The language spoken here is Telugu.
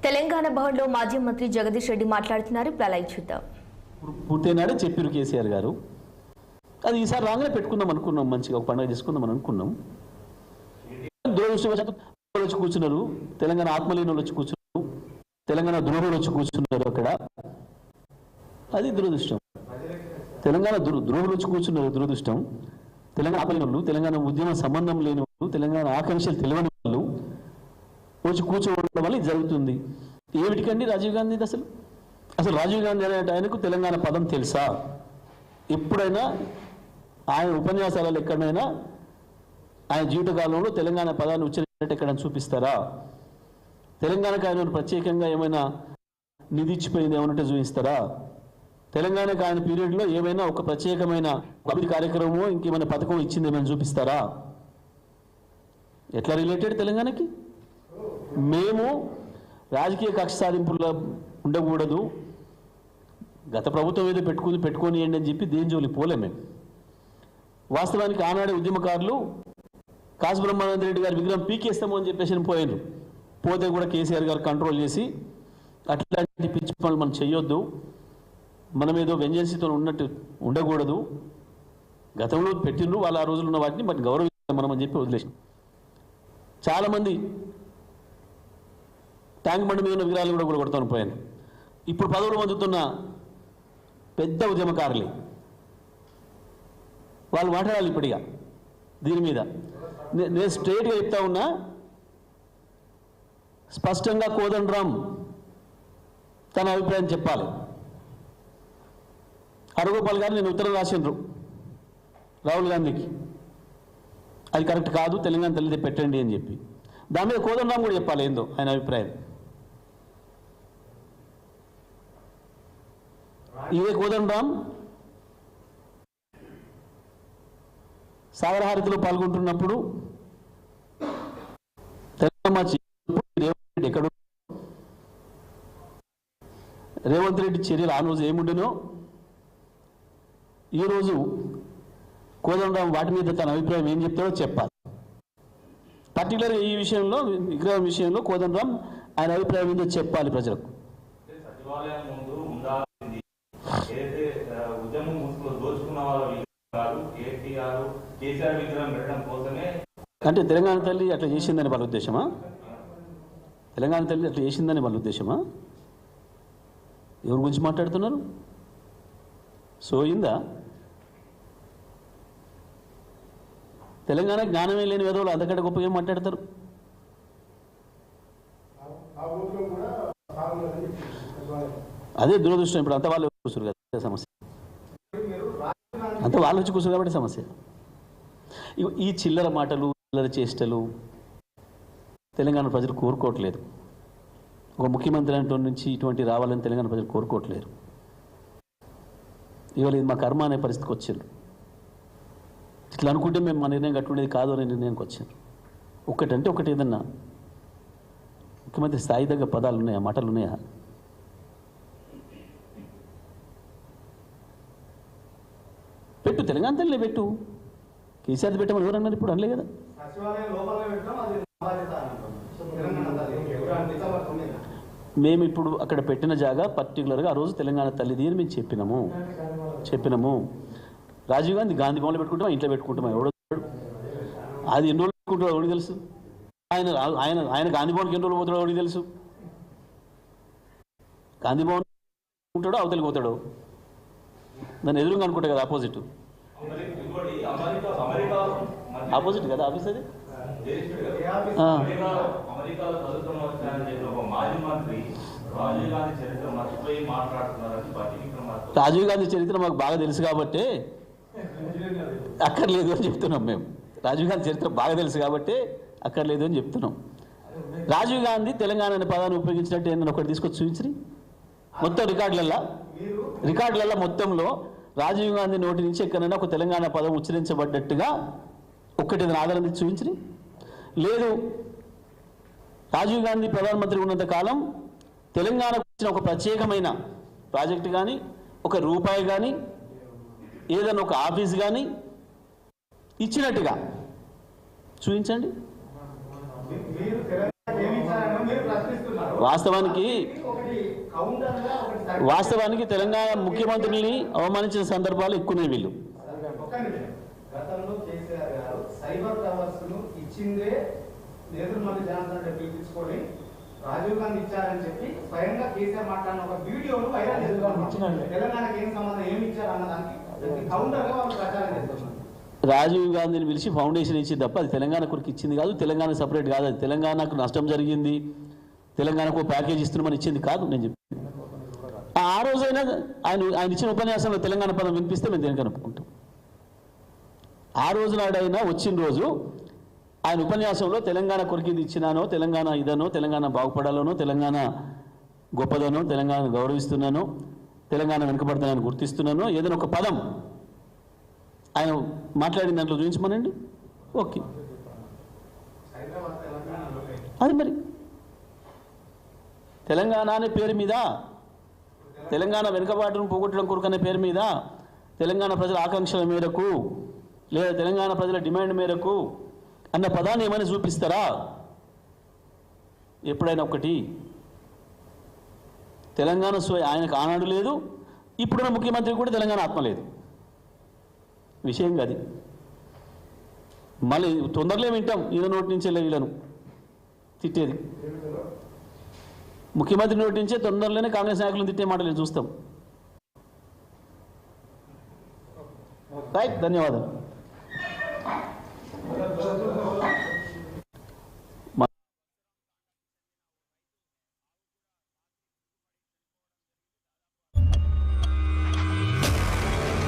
తెలంగాణ భవన్లో మాజీ మంత్రి జగదీష్ రెడ్డి మాట్లాడుతున్నారు. ప్రళయ్ చూద్దాం. పూర్తయినాడే చెప్పారు కేసీఆర్ గారు. అది ఈసారి రాగానే పెట్టుకుందాం అనుకున్నాం, మంచిగా ఒక పండుగ చేసుకుందాం అని అనుకున్నాం. దురదృష్టవశాత్తు వచ్చి కూర్చున్నారు, తెలంగాణ ఆత్మలీనులు వచ్చి కూర్చున్నారు, తెలంగాణ ద్రోహులు వచ్చి కూర్చున్నారు అక్కడ. అది దురదృష్టం. తెలంగాణ ద్రోహులు వచ్చి కూర్చున్నారు, దురదృష్టం. తెలంగాణ ఆత్మలీనులు, తెలంగాణ ఉద్యమ సంబంధం లేని వాళ్ళు, తెలంగాణ ఆకాంక్షలు తెలియని వాళ్ళు వచ్చి కూర్చోవడం వల్ల ఇది జరుగుతుంది. ఏమిటికండి రాజీవ్ గాంధీ అసలు రాజీవ్ గాంధీ అనే ఆయనకు తెలంగాణ పదం తెలుసా? ఎప్పుడైనా ఆయన ఉపన్యాసాలలో ఎక్కడైనా ఆయన జీవితకాలంలో తెలంగాణ పదాన్ని ఉచ్చరించినట్టు ఎక్కడైనా చూపిస్తారా? తెలంగాణకు ఆయన ప్రత్యేకంగా ఏమైనా నిధి ఇచ్చిపోయింది ఏమన్నట్టు చూపిస్తారా? తెలంగాణకు ఆయన పీరియడ్లో ఏమైనా ఒక ప్రత్యేకమైన అభివృద్ధి కార్యక్రమమో ఇంకేమైనా పథకం ఇచ్చింది ఏమైనా చూపిస్తారా? ఎట్లా రిలేటెడ్ తెలంగాణకి? మేము రాజకీయ కక్ష సాధింపుల్లో ఉండకూడదు, గత ప్రభుత్వం ఏదో పెట్టుకొని అని చెప్పి దేని జోలి పోలే. మేము వాస్తవానికి ఆనాడే ఉద్యమకారులు కాసు బ్రహ్మానంద రెడ్డి గారి విగ్రహం పీకేస్తాము అని చెప్పేసి పోయారు. పోతే కూడా కేసీఆర్ గారు కంట్రోల్ చేసి అట్లాంటి పిచ్చి పనులు మనం చేయొద్దు, మనం ఏదో వెంజెన్సీతో ఉన్నట్టు ఉండకూడదు, గతంలో పెట్టిండ్రు వాళ్ళు ఆ రోజులు ఉన్న వాటిని బట్ గౌరవిస్తాం మనం అని చెప్పి వదిలేసాం. చాలామంది ట్యాంక్ బండి మీద ఉన్న విగ్రహాలు కూడా కొడతాను పోయాను. ఇప్పుడు పదవులు పొందుతున్న పెద్ద ఉద్యమకారులే వాళ్ళు మాట్లాడాలి ఇప్పటిగా దీని మీద. నేను స్ట్రైట్గా చెప్తా ఉన్నా, స్పష్టంగా కోదండరాం తన అభిప్రాయం చెప్పాలి. హరగోపాల్ గారు నేను ఉత్తరం రాసిండ్రు రాహుల్ గాంధీకి, అది కరెక్ట్ కాదు, తెలంగాణ తల్లిదే పెట్టండి అని చెప్పి. దాని మీద కోదండరాం కూడా చెప్పాలి ఏందో ఆయన అభిప్రాయం. ఇదే కోదండరాం సాగరహారతిలో పాల్గొంటున్నప్పుడు రేవంత్ రెడ్డి చర్యలు ఆ రోజు ఏముండెనో ఈరోజు కోదండరాం వాటి మీద తన అభిప్రాయం ఏం చెప్తాడో చెప్పాలి. పర్టికులర్గా ఈ విషయంలో, విగ్రహం విషయంలో కోదండరాం ఆయన అభిప్రాయం ఏందో చెప్పాలి ప్రజలకు. అంటే తెలంగాణ తల్లి అట్లా చేసిందని వాళ్ళ ఉద్దేశమా? తెలంగాణ తల్లి అట్లా చేసిందని వాళ్ళ ఉద్దేశమా? ఎవరి గురించి మాట్లాడుతున్నారు? సోయిందా? తెలంగాణ జ్ఞానమే లేని వేదవులు అంతకంటే గొప్పగా ఏం మాట్లాడతారు? అదే దురదృష్టం. ఇప్పుడు అంత వాళ్ళు కూర్చురు కదా సమస్య, అంత వాళ్ళు వచ్చి కూర్చురు కాబట్టి సమస్య. ఈ చిల్లర మాటలు, చిల్లర చేష్టలు తెలంగాణ ప్రజలు కోరుకోవట్లేదు. ఒక ముఖ్యమంత్రి అంటే నుంచి ఇటువంటి రావాలని తెలంగాణ ప్రజలు కోరుకోవట్లేరు. ఇవాళ ఇది మా కర్మ అనే పరిస్థితికి వచ్చారు. ఇట్లా అనుకుంటే మేము మా నిర్ణయం కట్టుకునేది కాదు అనే నిర్ణయానికి వచ్చారు. ఒకటంటే ఒకటి ఏదన్నా ముఖ్యమంత్రి స్థాయి దగ్గర పదాలు ఉన్నాయా, మాటలు ఉన్నాయా? పెట్టు, తెలంగాణ తల్లినే పెట్టు. కేసీఆర్ పెట్టమని ఎవరన్నారు? ఇప్పుడు అనలే కదా. మేము ఇప్పుడు అక్కడ పెట్టిన జాగా పర్టికులర్గా ఆ రోజు తెలంగాణ తల్లిది అని మేము చెప్పినాము. రాజీవ్ గాంధీ గాంధీ భవన్లో పెట్టుకుంటామా, ఇంట్లో పెట్టుకుంటామా? ఎవడో అది ఎన్ని రోజులు పెట్టుకుంటాడో ఎవరికి తెలుసు? ఆయన గాంధీ భవన్కి ఎన్ని రోజులు పోతాడో ఎవరికి తెలుసు? గాంధీ భవన్ ఉంటాడో అవతలికి పోతాడో దాన్ని ఎదురుగా అనుకుంటా కదా, ఆపోజిట్ కదా ఆఫీస్ అది. రాజీవ్ గాంధీ చరిత్ర మాకు బాగా తెలుసు కాబట్టి అక్కర్లేదు అని చెప్తున్నాం. మేము రాజీవ్ గాంధీ చరిత్ర బాగా తెలుసు కాబట్టి అక్కర్లేదు అని చెప్తున్నాం. రాజీవ్ గాంధీ తెలంగాణ అనే పదాన్ని ఉపయోగించినట్టు ఏంటని ఒకటి తీసుకొచ్చి చూపించి మొత్తం రికార్డులలో మొత్తంలో రాజీవ్ గాంధీ నోటి నుంచి ఎక్కడైనా ఒక తెలంగాణ పదం ఉచ్చరించబడ్డట్టుగా ఒక్కటి ఆధారం తెచ్చి చూపించి. లేదు, రాజీవ్ గాంధీ ప్రధానమంత్రి ఉన్నంత కాలం తెలంగాణకు వచ్చిన ఒక ప్రత్యేకమైన ప్రాజెక్టు కానీ, ఒక రూపాయి కానీ, ఏదైనా ఒక ఆఫీస్ కానీ ఇచ్చినట్టుగా చూపించండి. వాస్తవానికి తెలంగాణ ముఖ్యమంత్రిని అవమానించిన సందర్భాలు ఎక్కువనే వీళ్ళు. గతంలో కేసీఆర్ గారు సైబర్ టవర్స్ ను ఇచ్చిందే నేదురుమల్లి జనార్దన్ రెడ్డి పిలిపించుకొని రాజీవ్ గాంధీ ఇచ్చారని చెప్పి స్వయంగా కేసీఆర్ మాట్లాడిన ఒక వీడియోను వైరల్ చేస్తున్నారు. తెలంగాణకి ఏం సంబంధం, ఏమి ఇచ్చారు అన్నదానికి కౌంటర్ గా వాళ్ళు ప్రచారం చేస్తున్నారు. రాజీవ్ గాంధీని పిలిచి ఫౌండేషన్ ఇచ్చింది తప్ప అది తెలంగాణ కొరకు ఇచ్చింది కాదు. తెలంగాణ సపరేట్ కాదు. అది తెలంగాణకు నష్టం జరిగింది, తెలంగాణకు ప్యాకేజ్ ఇస్తున్నామని ఇచ్చింది కాదు. నేను చెప్పి ఆ రోజైనా ఆయన ఇచ్చిన ఉపన్యాసంలో తెలంగాణ పదం వినిపిస్తే మేము దేనికి అనుకుంటాం. ఆ రోజు నాడైనా వచ్చిన రోజు ఆయన ఉపన్యాసంలో తెలంగాణ కొరకు ఇది ఇచ్చినానో, తెలంగాణ ఇదనో, తెలంగాణ బాగుపడాలనో, తెలంగాణ గొప్పదనో, తెలంగాణ గౌరవిస్తున్నానో, తెలంగాణ వెనుకబడతానని గుర్తిస్తున్నానో ఏదైనా ఒక పదం ఆయన మాట్లాడిన దాంట్లో చూపించమనండి. ఓకే, అది మరి తెలంగాణ అనే పేరు మీద, తెలంగాణ వెనుకబాటును పోగొట్టడం కొరకు అనే పేరు మీద, తెలంగాణ ప్రజల ఆకాంక్షల మేరకు లేదా తెలంగాణ ప్రజల డిమాండ్ మేరకు అన్న పదాన్ని ఏమైనా చూపిస్తారా? ఎప్పుడైనా ఒకటి తెలంగాణ ఆయనకు ఆనాడు లేదు, ఇప్పుడున్న ముఖ్యమంత్రి కూడా తెలంగాణ ఆత్మ లేదు. విషయం కాదు. మళ్ళీ తొందరలే వింటాం ఈయన నోటి నుంచే వీళ్ళను తిట్టేది. ముఖ్యమంత్రి నోటి నుంచే తొందరలోనే కాంగ్రెస్ నాయకులను తిట్టే మాటలు చూస్తాం. రైట్, ధన్యవాదాలు.